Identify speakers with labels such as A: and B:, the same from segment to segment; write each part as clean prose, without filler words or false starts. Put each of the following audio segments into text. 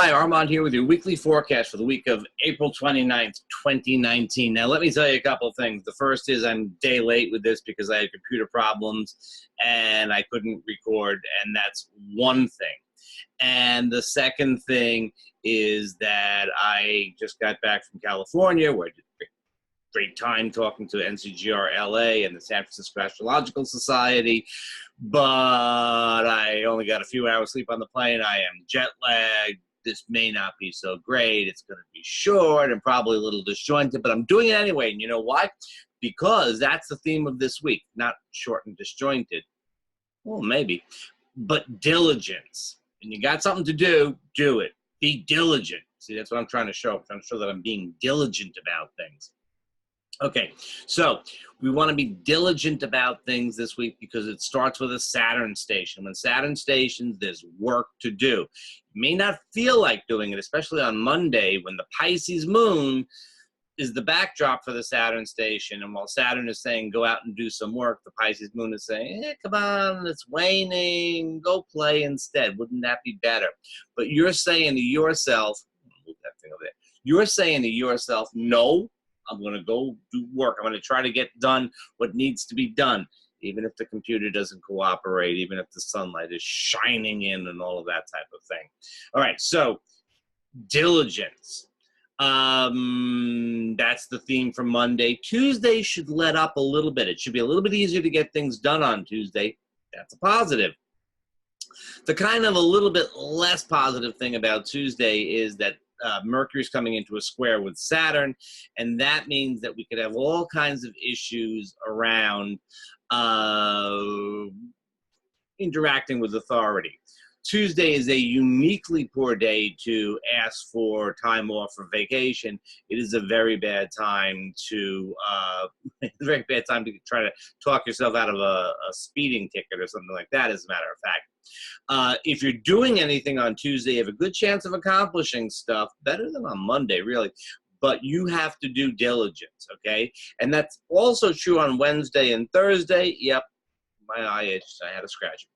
A: Hi, Armand here with your weekly forecast for the week of April 29th, 2019. Now, let me tell you a couple of things. The first is I'm a day late with this because I had computer problems and I couldn't record, and that's one thing. And the second thing is that I just got back from California, where I did a great time talking to NCGR LA and the San Francisco Astrological Society, but I only got a few hours sleep on the plane. I am jet lagged. This may not be so great. It's going to be short and probably a little disjointed, but I'm doing it anyway. And you know why? Because that's the theme of this week. Not short and disjointed. Well, maybe. But diligence. And you got something to do, do it. Be diligent. See, that's what I'm trying to show. I'm trying to show that I'm being diligent about things. Okay, so we want to be diligent about things this week because it starts with a Saturn station. When Saturn stations, there's work to do. You may not feel like doing it, especially on Monday when the Pisces moon is the backdrop for the Saturn station. And while Saturn is saying, go out and do some work, the Pisces moon is saying, come on, it's waning, go play instead. Wouldn't that be better? But you're saying to yourself, move that thing over there. You're saying to yourself, no, I'm going to go do work. I'm going to try to get done what needs to be done, even if the computer doesn't cooperate, even if the sunlight is shining in and all of that type of thing. All right, so diligence. That's the theme for Monday. Tuesday should let up a little bit. It should be a little bit easier to get things done on Tuesday. That's a positive. The kind of a little bit less positive thing about Tuesday is that Mercury's coming into a square with Saturn, and that means that we could have all kinds of issues around interacting with authority. Tuesday is a uniquely poor day to ask for time off or vacation. It is a very bad time to try to talk yourself out of a speeding ticket or something like that, as a matter of fact. If you're doing anything on Tuesday, you have a good chance of accomplishing stuff, better than on Monday, really. But you have to do diligence, okay? And that's also true on Wednesday and Thursday. Yep, my eye itched. I had a scratch.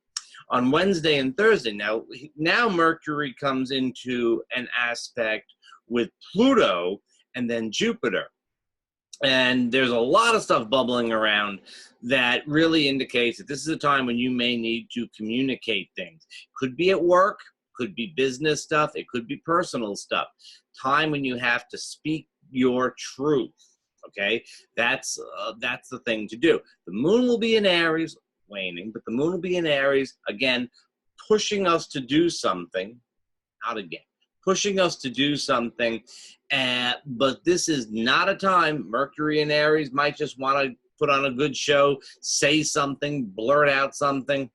A: On Wednesday and Thursday, now Mercury comes into an aspect with Pluto and then Jupiter. And there's a lot of stuff bubbling around that really indicates that this is a time when you may need to communicate things. Could be at work, could be business stuff, it could be personal stuff. Time when you have to speak your truth, okay? That's the thing to do. The moon will be in Aries, waning, but the moon will be in Aries, again, pushing us to do something, not again. Pushing us to do something, but this is not a time. Mercury in Aries might just want to put on a good show, say something, blurt out something.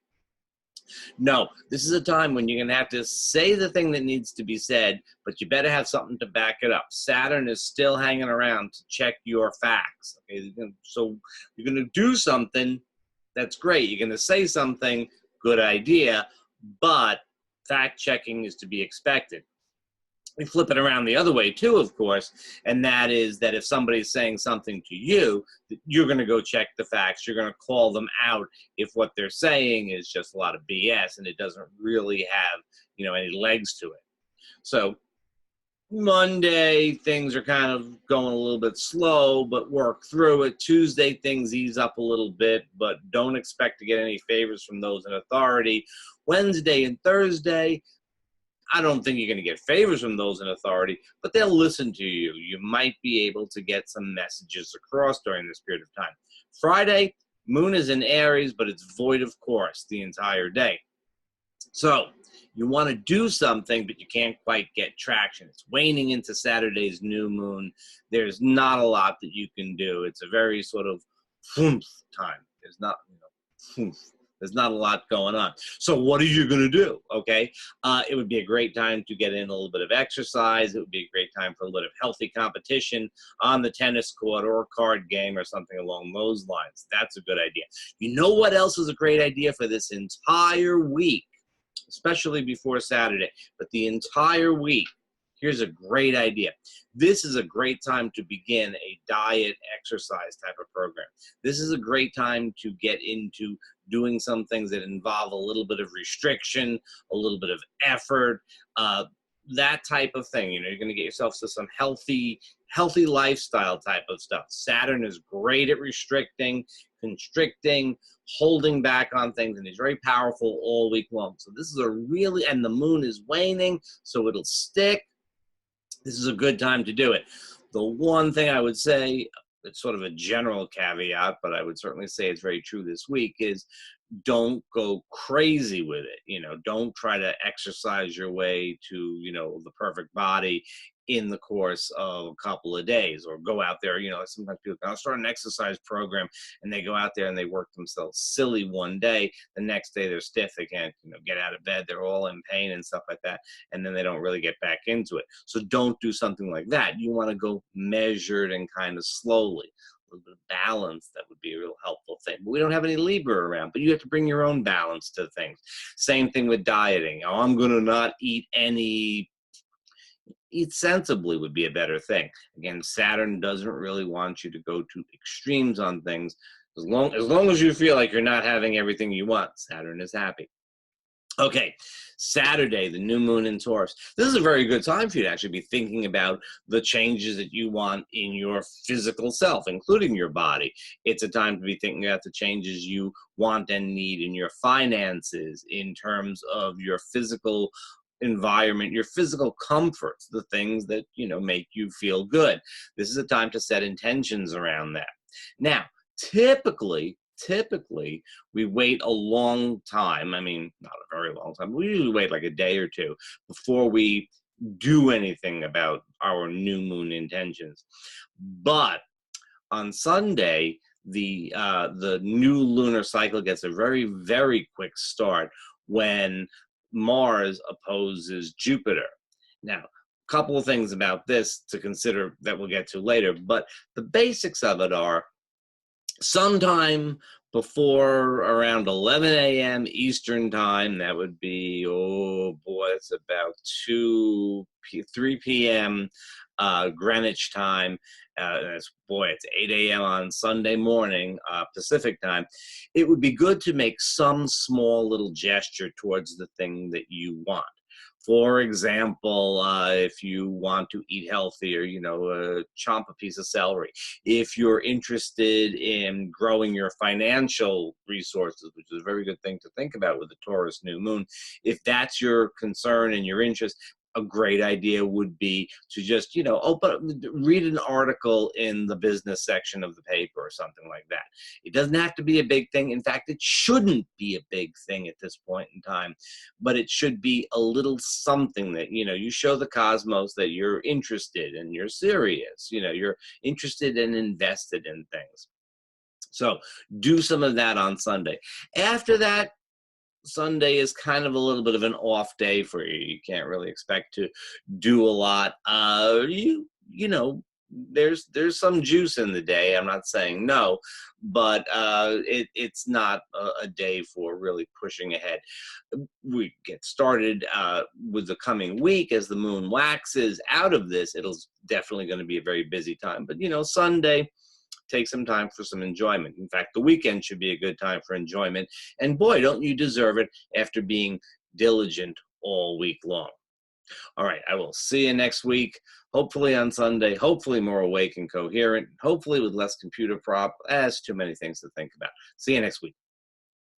A: No, this is a time when you're going to have to say the thing that needs to be said, but you better have something to back it up. Saturn is still hanging around to check your facts. Okay? So you're going to do something, that's great. You're going to say something, good idea, but fact-checking is to be expected. We flip it around the other way too, of course, and that is that if somebody's saying something to you, you're going to go check the facts. You're going to call them out if what they're saying is just a lot of BS and it doesn't really have, any legs to it. So Monday, things are kind of going a little bit slow, but work through it. Tuesday, things ease up a little bit, but don't expect to get any favors from those in authority. Wednesday and Thursday, I don't think you're going to get favors from those in authority, but they'll listen to you. You might be able to get some messages across during this period of time. Friday, moon is in Aries, but it's void of course the entire day. So you want to do something, but you can't quite get traction. It's waning into Saturday's new moon. There's not a lot that you can do. It's a very sort of time. There's not, there's not a lot going on. So what are you going to do, okay? It would be a great time to get in a little bit of exercise. It would be a great time for a little bit of healthy competition on the tennis court or a card game or something along those lines. That's a good idea. You know what else is a great idea for this entire week, especially before Saturday, but the entire week? Here's a great idea. This is a great time to begin a diet exercise type of program. This is a great time to get into doing some things that involve a little bit of restriction, a little bit of effort. that type of thing. You know, you're going to get yourself to some healthy lifestyle type of stuff. Saturn is great at restricting, constricting, holding back on things, and he's very powerful all week long. So this is a really, and the moon is waning, so it'll stick. This is a good time to do it. The one thing I would say, it's sort of a general caveat, but I would certainly say it's very true this week, is don't go crazy with it. You know, don't try to exercise your way to, you know, the perfect body in the course of a couple of days, or go out there. You know, sometimes people go, I'll start an exercise program, and they go out there and they work themselves silly one day. The next day they're stiff. They can't, you know, get out of bed. They're all in pain and stuff like that. And then they don't really get back into it. So don't do something like that. You want to go measured and kind of slowly. A little bit of balance, that would be a real helpful thing. But we don't have any Libra around, but you have to bring your own balance to things. Same thing with dieting. Oh, I'm going to not eat eat sensibly would be a better thing. Again, Saturn doesn't really want you to go to extremes on things. As long as you feel like you're not having everything you want, Saturn is happy. Okay, Saturday, the new moon in Taurus. This is a very good time for you to actually be thinking about the changes that you want in your physical self, including your body. It's a time to be thinking about the changes you want and need in your finances, in terms of your physical environment, your physical comforts, the things that, you know, make you feel good. This is a time to set intentions around that. Now, typically we wait a long time. I mean, not a very long time. We usually wait like a day or two before we do anything about our new moon intentions. But on Sunday, the new lunar cycle gets a very, very quick start when Mars opposes Jupiter. Now, a couple of things about this to consider that we'll get to later, but the basics of it are sometime before around 11 a.m. Eastern time, that would be, oh boy, it's about 3 p.m. Greenwich time. It's 8 a.m. on Sunday morning, Pacific time. It would be good to make some small little gesture towards the thing that you want. For example, if you want to eat healthier, you know, chomp a piece of celery. If you're interested in growing your financial resources, which is a very good thing to think about with the Taurus new moon, if that's your concern and your interest, a great idea would be to just, you know, read an article in the business section of the paper or something like that. It doesn't have to be a big thing. In fact, it shouldn't be a big thing at this point in time, but it should be a little something that, you know, you show the cosmos that you're interested and you're serious, you know, you're interested and invested in things. So do some of that on Sunday. After that, Sunday is kind of a little bit of an off day for you. You can't really expect to do a lot. You know, there's some juice in the day. I'm not saying no, but it's not a day for really pushing ahead. We get started with the coming week as the moon waxes out of this. It's definitely going to be a very busy time. But, you know, Sunday, take some time for some enjoyment. In fact, the weekend should be a good time for enjoyment. And boy, don't you deserve it after being diligent all week long. All right, I will see you next week, hopefully on Sunday, hopefully more awake and coherent, hopefully with less computer too many things to think about. See you next week.